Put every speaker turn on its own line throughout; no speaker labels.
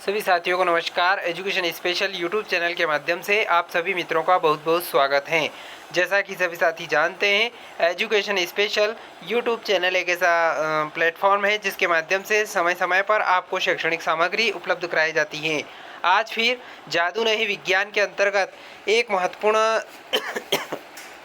सभी साथियों को नमस्कार। एजुकेशन स्पेशल यूट्यूब चैनल के माध्यम से आप सभी मित्रों का बहुत बहुत स्वागत है। जैसा कि सभी साथी जानते हैं, एजुकेशन स्पेशल यूट्यूब चैनल एक ऐसा प्लेटफॉर्म है जिसके माध्यम से समय समय पर आपको शैक्षणिक सामग्री उपलब्ध कराई जाती है। आज फिर जादू नहीं विज्ञान के अंतर्गत एक महत्वपूर्ण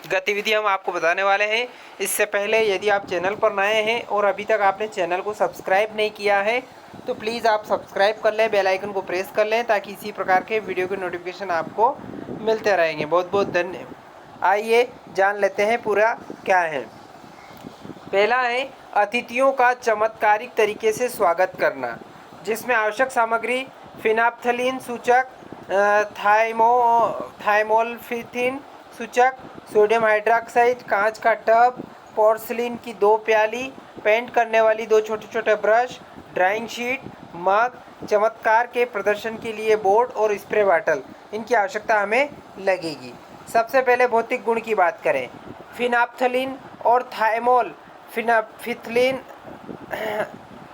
गतिविधि हम आपको बताने वाले हैं। इससे पहले यदि आप चैनल पर नए हैं और अभी तक आपने चैनल को सब्सक्राइब नहीं किया है तो प्लीज़ आप सब्सक्राइब कर लें, बेल आइकन को प्रेस कर लें ताकि इसी प्रकार के वीडियो के नोटिफिकेशन आपको मिलते रहेंगे। बहुत बहुत धन्यवाद। आइए जान लेते हैं पूरा क्या है। पहला है अतिथियों का चमत्कारिक तरीके से स्वागत करना, जिसमें आवश्यक सामग्री फिनाप्थलीन सूचक, थाइमोल्फिथिन सूचक, सोडियम हाइड्रोक्साइड, कांच का टब, पोर्सिलीन की 2 प्याली, पेंट करने वाली 2 छोटे छोटे ब्रश, ड्राइंग शीट, मग, चमत्कार के प्रदर्शन के लिए बोर्ड और स्प्रे बॉटल, इनकी आवश्यकता हमें लगेगी। सबसे पहले भौतिक गुण की बात करें। फिनाप्थलीन और फिथिलीन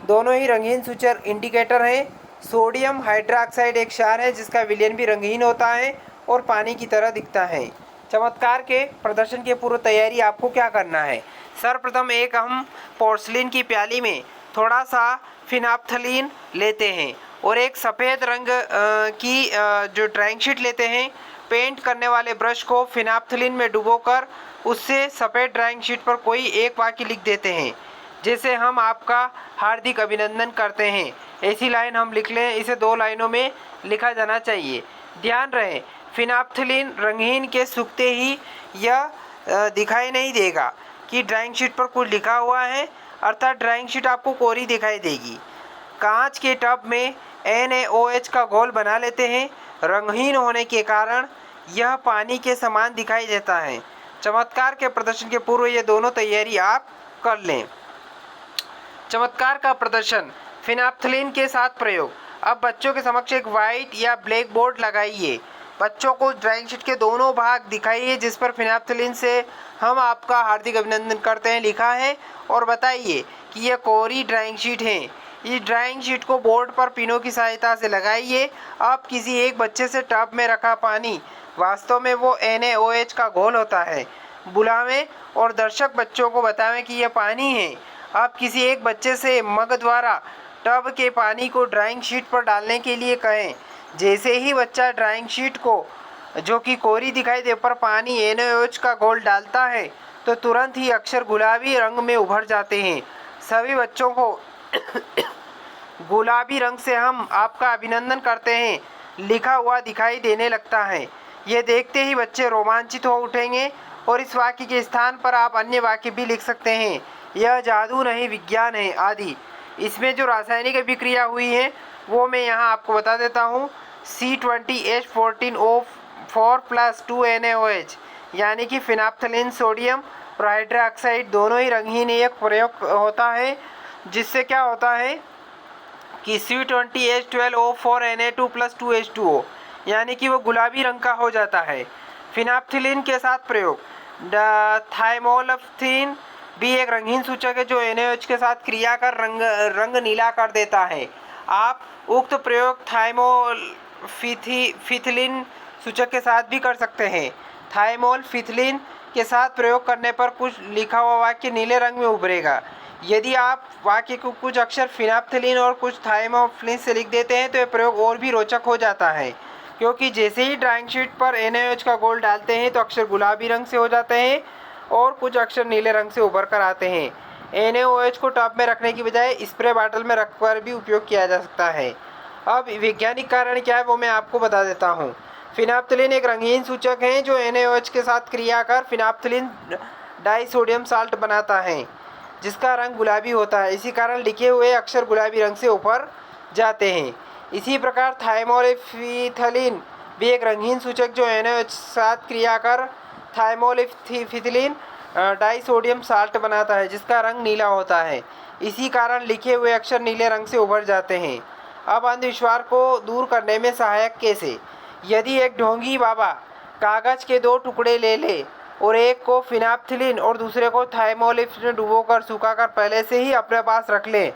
दोनों ही रंगीन सूचक इंडिकेटर हैं। सोडियम हाइड्रोक्साइड एक क्षार है जिसका विलयन भी रंगीन होता है और पानी की तरह दिखता है। चमत्कार के प्रदर्शन की पूर्व तैयारी आपको क्या करना है। सर्वप्रथम एक हम पोर्सिलीन की प्याली में थोड़ा सा फिनाप्थलीन लेते हैं और एक सफ़ेद रंग की जो ड्राइंग शीट लेते हैं। पेंट करने वाले ब्रश को फिनाप्थलीन में डुबोकर उससे सफ़ेद ड्राइंग शीट पर कोई एक वाक्य लिख देते हैं, जैसे हम आपका हार्दिक अभिनंदन करते हैं। ऐसी लाइन हम लिख लें, इसे 2 लाइनों में लिखा जाना चाहिए। ध्यान रहे, फिनाप्थलीन रंगीन के सूखते ही यह दिखाई नहीं देगा कि ड्राइंग शीट पर कुछ लिखा हुआ है, अर्थात ड्राइंग शीट आपको कोरी दिखाई देगी। कांच के टब में NaOH का घोल बना लेते हैं। रंगहीन होने के कारण यह पानी के समान दिखाई देता है। चमत्कार के प्रदर्शन के पूर्व ये दोनों तैयारी आप कर लें। चमत्कार का प्रदर्शन फिनाप्थलीन के साथ प्रयोग। अब बच्चों के समक्ष एक वाइट या ब्लैक बोर्ड लगाइए। बच्चों को ड्राइंग शीट के दोनों भाग दिखाइए जिस पर फिनाप्थलीन से हम आपका हार्दिक अभिनंदन करते हैं लिखा है, और बताइए कि यह कोरी ड्राइंग शीट है। इस ड्राइंग शीट को बोर्ड पर पिनों की सहायता से लगाइए। अब किसी एक बच्चे से टब में रखा पानी वास्तव में वो NaOH का घोल होता है बुलावें और दर्शक बच्चों को बतावें कि यह पानी है। अब किसी एक बच्चे से मग द्वारा टब के पानी को ड्राइंग शीट पर डालने के लिए कहें। जैसे ही बच्चा ड्राइंग शीट को, जो कि कोरी दिखाई दे, पर पानी NaOH का घोल डालता है तो तुरंत ही अक्षर गुलाबी रंग में उभर जाते हैं। सभी बच्चों को गुलाबी रंग से हम आपका अभिनंदन करते हैं लिखा हुआ दिखाई देने लगता है। यह देखते ही बच्चे रोमांचित हो उठेंगे और इस वाक्य के स्थान पर आप अन्य वाक्य भी लिख सकते हैं, यह जादू नहीं विज्ञान है आदि। इसमें जो रासायनिक अभिक्रिया हुई है वो मैं यहाँ आपको बता देता हूँ। C20H14O4 + 2 NaOH, यानी कि फिनाप्थलीन सोडियम और हाइड्रोक्साइड दोनों ही रंगहीन एक प्रयोग होता है, जिससे क्या होता है कि C20H12O4 Na2 + 2H2O, यानी कि वो गुलाबी रंग का हो जाता है। फिनाप्थलीन के साथ प्रयोग। थाइमोल्फिथिन भी एक रंगीन सूचक है जो NaOH के साथ क्रिया कर रंग नीला कर देता है। आप उक्त प्रयोग थाइमोल्फिथिलीन सूचक के साथ भी कर सकते हैं। थाइमोल्फिथिलीन के साथ प्रयोग करने पर कुछ लिखा हुआ वाक्य नीले रंग में उभरेगा। यदि आप वाक्य को कुछ अक्षर फिनाप्थलीन और कुछ थाइमोल्फिथिलीन से लिख देते हैं तो यह प्रयोग और भी रोचक हो जाता है, क्योंकि जैसे ही ड्राइंग शीट पर NaOH का घोल डालते हैं तो अक्षर गुलाबी रंग से हो जाते हैं और कुछ अक्षर नीले रंग से उभर कर आते हैं। NaOH को टब में रखने की बजाय स्प्रे बॉटल में रखकर भी उपयोग किया जा सकता है। अब वैज्ञानिक कारण क्या है वो मैं आपको बता देता हूँ। फिनाप्थलीन एक रंगीन सूचक है जो NaOH के साथ क्रिया कर फिनाप्थलीन डाइसोडियम साल्ट बनाता है, जिसका रंग गुलाबी होता है। इसी कारण लिखे हुए अक्षर गुलाबी रंग से उभर जाते हैं। इसी प्रकार थाइमोल्फिथिलीन भी एक रंगीन सूचक जो NaOH के साथ क्रिया कर थाइमोल्फिथिलीन डाइसोडियम साल्ट बनाता है, जिसका रंग नीला होता है। इसी कारण लिखे हुए अक्षर नीले रंग से उभर जाते हैं। अब अंधविश्वास को दूर करने में सहायक कैसे। यदि एक ढोंगी बाबा कागज़ के 2 टुकड़े ले ले और एक को फिनाप्थलीन और दूसरे को थाइमोल्फिथिलीन में डुबोकर सुखाकर पहले से ही अपने पास रख लें,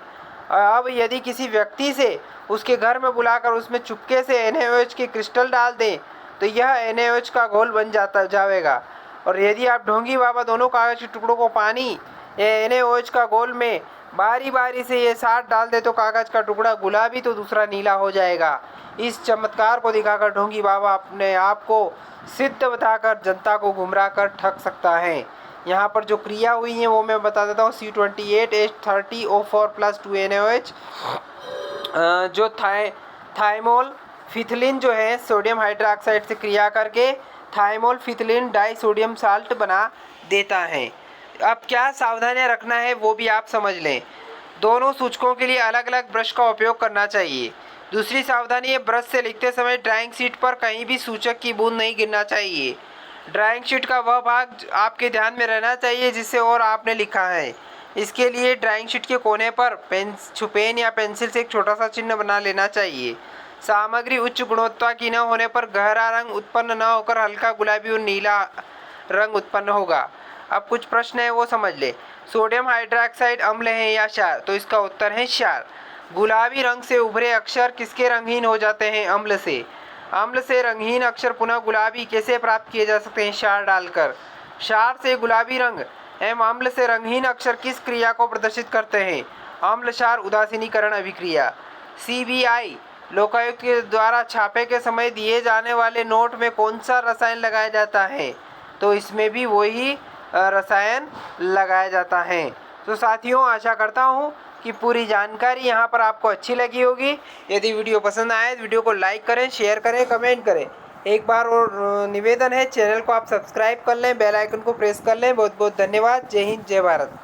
अब यदि किसी व्यक्ति से उसके घर में बुलाकर उसमें चुपके से NaOH के क्रिस्टल डाल दें तो यह NaOH का घोल बन जाएगा। और यदि आप ढोंगी बाबा दोनों कागज़ के टुकड़ों को पानी या NaOH का घोल में बारी बारी से ये साथ डाल दे तो कागज़ का टुकड़ा गुलाबी तो दूसरा नीला हो जाएगा। इस चमत्कार को दिखाकर ढोंगी बाबा अपने आप को सिद्ध बताकर जनता को गुमराह कर ठग सकता है। यहाँ पर जो क्रिया हुई है वो मैं बता देता हूँ। C28H30O4 + 2 NaOH जो थाइमोल फिथिलीन जो है सोडियम हाइड्रोक्साइड से क्रिया करके थाइमोल फिथिलीन डाई सोडियम साल्ट बना देता है। अब क्या सावधानियां रखना है वो भी आप समझ लें। दोनों सूचकों के लिए अलग अलग ब्रश का उपयोग करना चाहिए। दूसरी सावधानी है, ब्रश से लिखते समय ड्राइंग शीट पर कहीं भी सूचक की बूंद नहीं गिरना चाहिए। ड्राइंग शीट का वह भाग आपके ध्यान में रहना चाहिए जिससे और आपने लिखा है। इसके लिए ड्राइंग शीट के कोने पर पेन या पेंसिल से एक छोटा सा चिन्ह बना लेना चाहिए। सामग्री उच्च गुणवत्ता की न होने पर गहरा रंग उत्पन्न न होकर हल्का गुलाबी और नीला रंग उत्पन्न होगा। अब कुछ प्रश्न है वो समझ ले। सोडियम हाइड्रोक्साइड अम्ल है या क्षार? तो इसका उत्तर है क्षार। गुलाबी रंग से उभरे अक्षर किसके रंगहीन हो जाते हैं? अम्ल से। अम्ल से रंगहीन अक्षर पुनः गुलाबी कैसे प्राप्त किए जा सकते हैं? क्षार डालकर। क्षार से गुलाबी रंग एवं अम्ल से रंगहीन अक्षर किस क्रिया को प्रदर्शित करते हैं? अम्ल क्षार उदासीनीकरण अभिक्रिया। CBI लोकायुक्त के द्वारा छापे के समय दिए जाने वाले नोट में कौन सा रसायन लगाया जाता है? तो इसमें भी वही रसायन लगाया जाता है। तो साथियों, आशा करता हूँ कि पूरी जानकारी यहाँ पर आपको अच्छी लगी होगी। यदि वीडियो पसंद आए तो वीडियो को लाइक करें, शेयर करें, कमेंट करें। एक बार और निवेदन है, चैनल को आप सब्सक्राइब कर लें, बेल आइकन को प्रेस कर लें। बहुत बहुत धन्यवाद। जय हिंद, जय भारत।